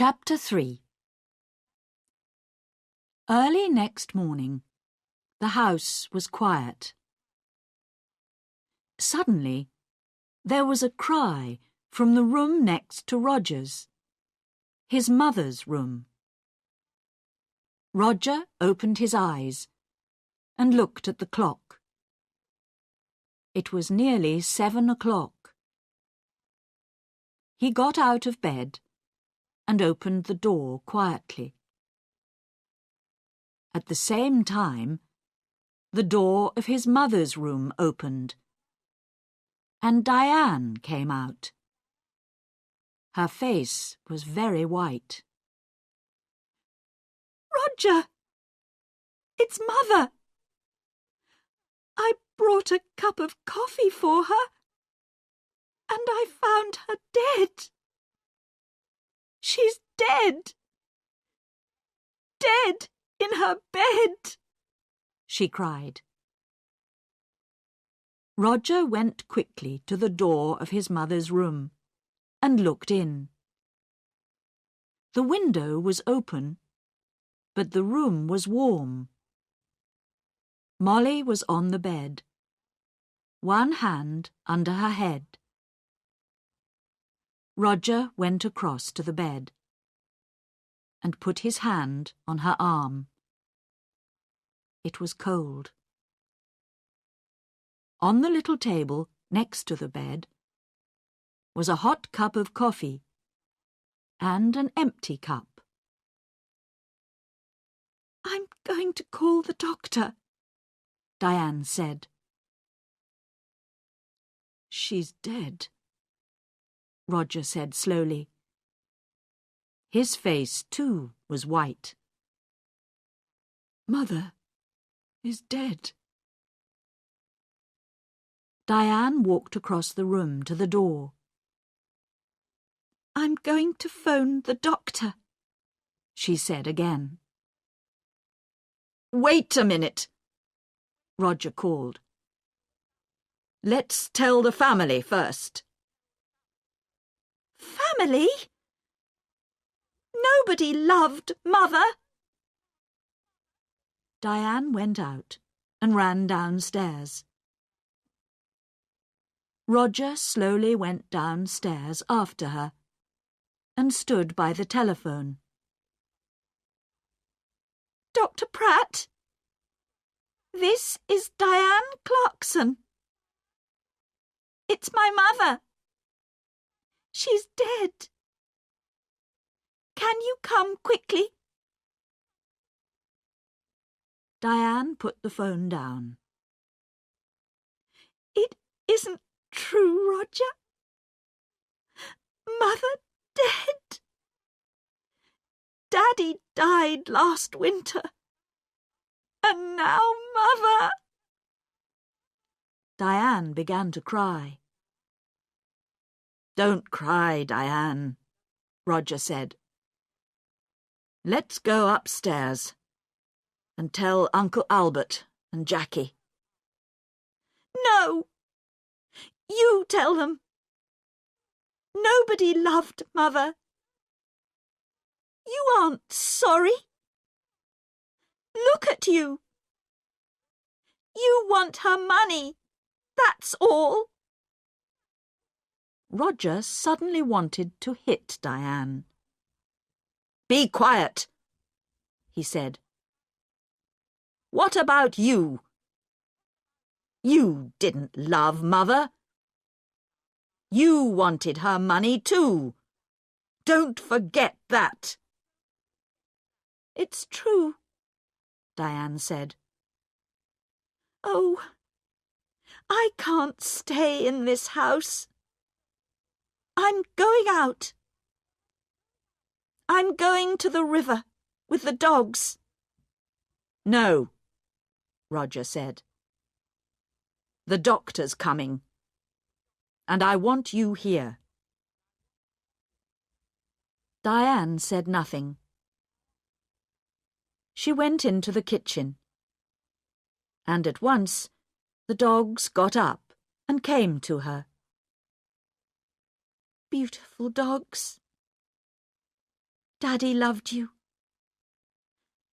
Chapter 3. Early next morning, the house was quiet. Suddenly, there was a cry from the room next to Roger's, his mother's room. Roger opened his eyes and looked at the clock. It was nearly 7 o'clock. He got out of bed and opened the door quietly. At the same time, the door of his mother's room opened, and Diane came out. Her face was very white. Roger! It's Mother! I brought a cup of coffee for her, and I found her dead. She's dead! Dead in her bed! She cried. Roger went quickly to the door of his mother's room and looked in. The window was open, but the room was warm. Molly was on the bed, one hand under her head. Roger went across to the bed and put his hand on her arm. It was cold. On the little table next to the bed was a hot cup of coffee and an empty cup. I'm going to call the doctor, Diane said. She's dead, Roger said slowly. His face, too, was white. Mother is dead. Diane walked across the room to the door. I'm going to phone the doctor, she said again. Wait a minute, Roger called. Let's tell the family first. Family? Nobody loved Mother. Diane went out and ran downstairs. Roger slowly went downstairs after her and stood by the telephone. Dr. Pratt, this is Diane Clarkson. It's my mother. She's dead. Can you come quickly? Diane put the phone down. It isn't true, Roger. Mother dead. Daddy died last winter. And now Mother. Diane began to cry. Don't cry, Diane, Roger said. Let's go upstairs and tell Uncle Albert and Jackie. No! You tell them. Nobody loved Mother. You aren't sorry. Look at you. You want her money, that's all. Roger suddenly wanted to hit Diane. Be quiet, he said. What about you? You didn't love Mother. You wanted her money too. Don't forget that. It's true, Diane said. Oh, I can't stay in this house. I'm going out. I'm going to the river with the dogs. No, Roger said. The doctor's coming, and I want you here. Diane said nothing. She went into the kitchen, and at once the dogs got up and came to her. Beautiful dogs, Daddy loved you.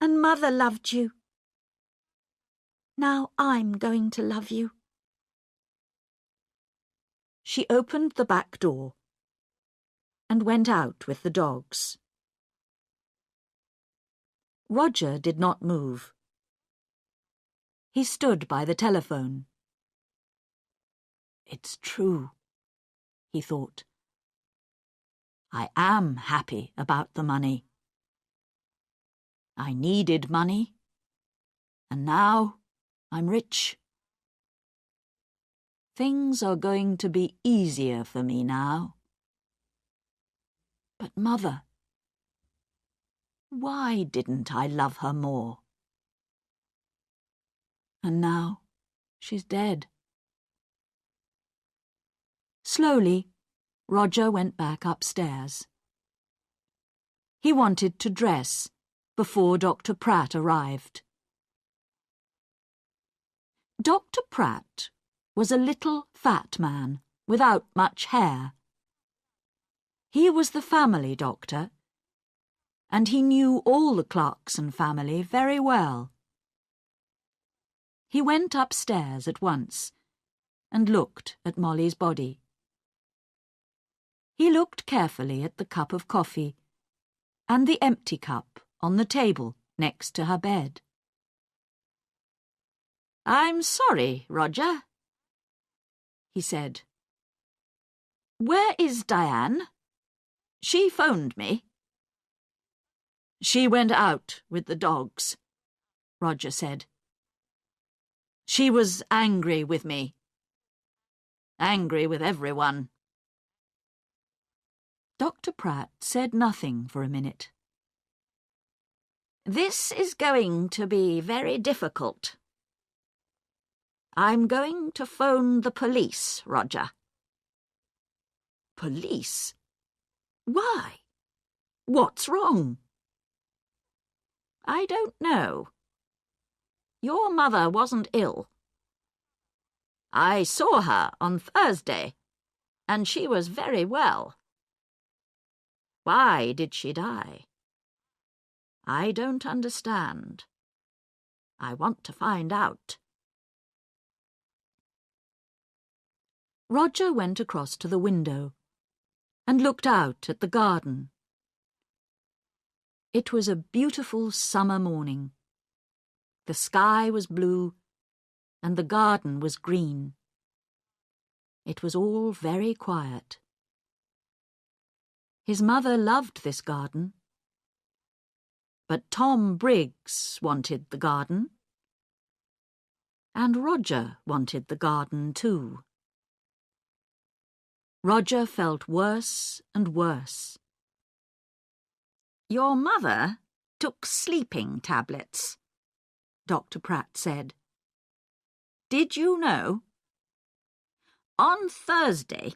And Mother loved you. Now I'm going to love you. She opened the back door and went out with the dogs. Roger did not move. He stood by the telephone. It's true, he thought. I am happy about the money. I needed money, and now I'm rich. Things are going to be easier for me now. But Mother, why didn't I love her more? And now she's dead. Slowly, Roger went back upstairs. He wanted to dress before Dr. Pratt arrived. Dr. Pratt was a little fat man without much hair. He was the family doctor, and he knew all the Clarkson family very well. He went upstairs at once and looked at Molly's body. He looked carefully at the cup of coffee and the empty cup on the table next to her bed. "I'm sorry, Roger," he said. "Where is Diane? She phoned me." "She went out with the dogs," Roger said. "She was angry with me. Angry with everyone." Dr. Pratt said nothing for a minute. "This is going to be very difficult. I'm going to phone the police, Roger." "Police? Why? What's wrong?" "I don't know. Your mother wasn't ill. I saw her on Thursday, and she was very well. Why did she die? I don't understand. I want to find out." Roger went across to the window and looked out at the garden. It was a beautiful summer morning. The sky was blue and the garden was green. It was all very quiet. His mother loved this garden. But Tom Briggs wanted the garden. And Roger wanted the garden too. Roger felt worse and worse. "Your mother took sleeping tablets," Dr. Pratt said. "Did you know? On Thursday,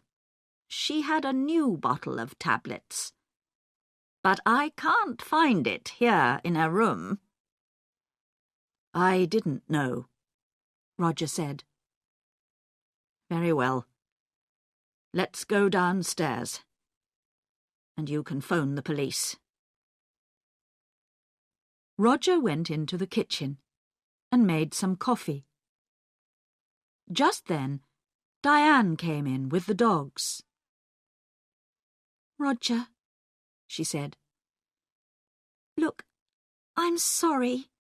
she had a new bottle of tablets, but I can't find it here in her room." "I didn't know," Roger said. "Very well. Let's go downstairs, and you can phone the police." Roger went into the kitchen and made some coffee. Just then, Diane came in with the dogs. "Roger," she said. "Look, I'm sorry.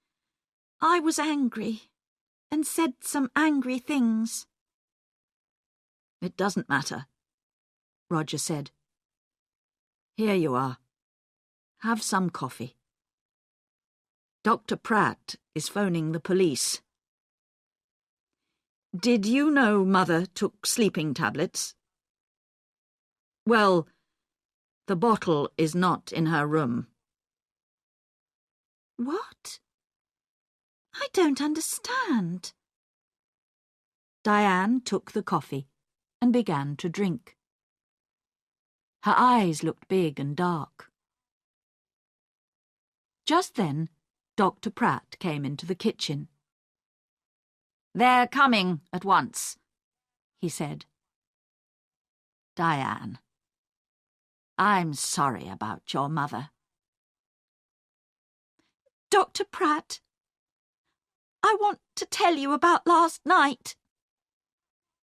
I was angry and said some angry things." "It doesn't matter," Roger said. "Here you are. Have some coffee. Dr. Pratt is phoning the police." "Did you know Mother took sleeping tablets?" "Well, the bottle is not in her room." "What? I don't understand." Diane took the coffee and began to drink. Her eyes looked big and dark. Just then, Dr. Pratt came into the kitchen. "They're coming at once," he said. "Diane, I'm sorry about your mother. Dr. Pratt, I want to tell you about last night.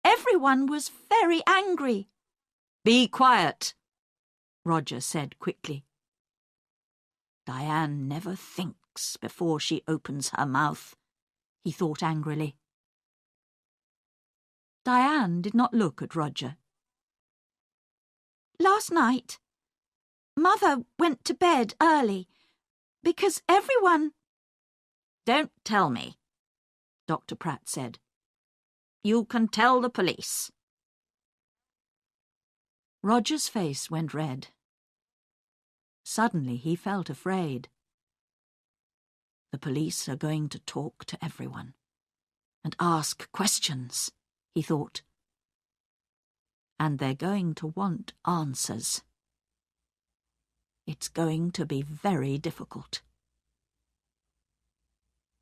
Everyone was very angry. Be quiet, Roger said quickly. Diane never thinks before she opens her mouth, he thought angrily. Diane did not look at Roger. Last night, Mother went to bed early because everyone... Don't tell me, Dr. Pratt said. You can tell the police. Roger's face went red. Suddenly he felt afraid. The police are going to talk to everyone and ask questions, he thought. And they're going to want answers. It's going to be very difficult.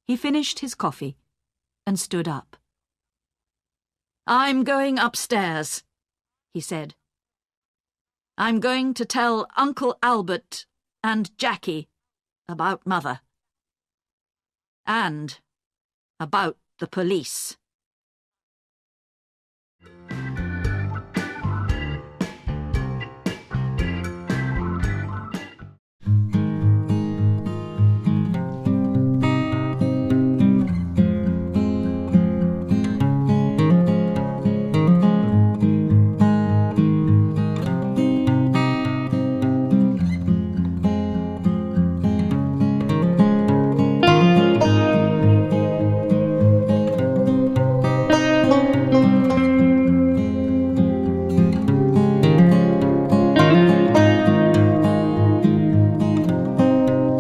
He finished his coffee and stood up. I'm going upstairs, he said. I'm going to tell Uncle Albert and Jackie about Mother. And about the police.